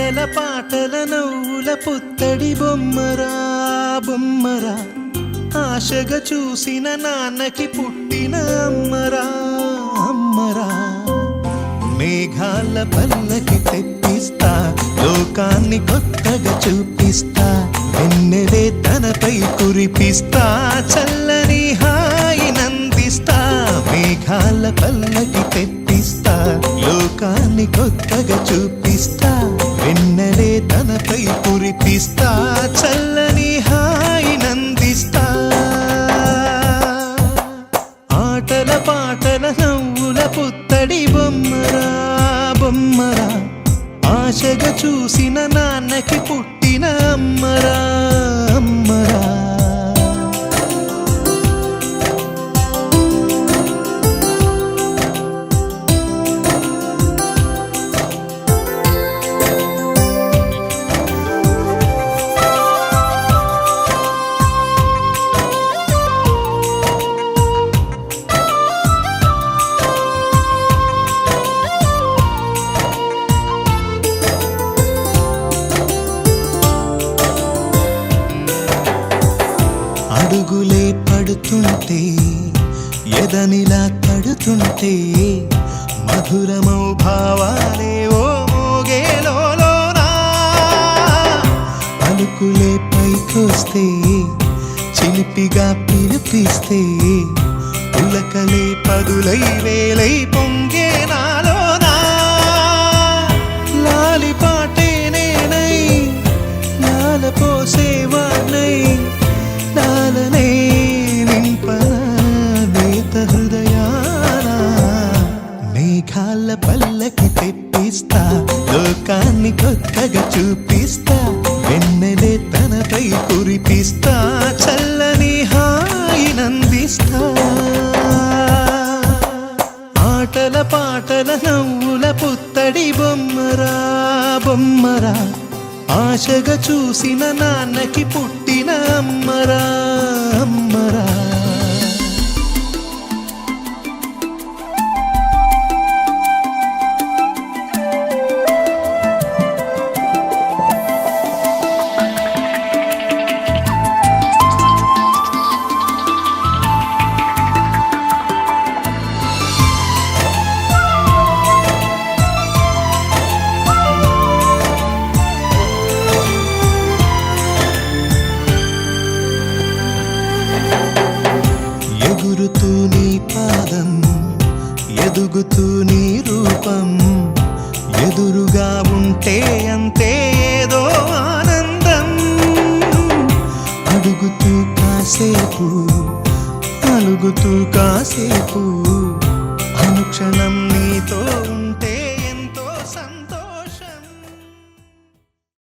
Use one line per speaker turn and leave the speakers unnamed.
ఆటల పాటల నవ్వుల పుత్తడి బొమ్మరా బొమ్మరా ఆశగా చూసిన నాన్నకి పుట్టిన అమ్మరా అమ్మరా మేఘాల పల్లకి తెప్పిస్తా లోకాన్ని కొత్తగా చూపిస్తా వెన్నెలే తనపై కురిపిస్తా చల్లని హాయినందిస్తా మేఘాల పల్లకి తెప్పిస్తా లోకాన్ని కొత్తగా చూపిస్తా వెన్నెలే తనపై కురిపిస్తా చల్లని హాయినందిస్తా ఆటల పాటల నవ్వుల పుత్తడి బొమ్మరా బొమ్మరా ఆశగా చూసిన నాన్నకి పుట్టిన అమ్మరా అమ్మరా అడుగులే పడుతుంటే ఎదనిలా తడుతుంటే మధురమౌ భావాలే ఓ మోగేలోనా పలుకులే పైకొస్తే చిలిపిగా పిలిపిస్తే పులకలే పదులై వేలై పొంగే నాలోనా లాలి పాటే నేనై లాల పోసేవాణ్ణై లాలనే నింపన నేత హృదయాన మేఘాల పల్లకి తెప్పిస్తా లోకాన్ని కొత్తగా చూపిస్తా వెన్నెలే తనపై కురిపిస్తా చల్లని హాయినందిస్తా ఆటల పాటల నవ్వుల పుత్తడి బొమ్మరా బొమ్మరా ఆశగా చూసిన నాన్నకి పుట్టిన అమ్మరా అమ్మరా ఎగురుతూ నీ పాదం ఎదుగుతూ నీ రూపం ఎదురుగా ఉంటే అంతే ఏదో ఆనందం అడుగుతూ కాసేపు అలుగుతూ కాసేపు అనుక్షణం నీతో ఉంటే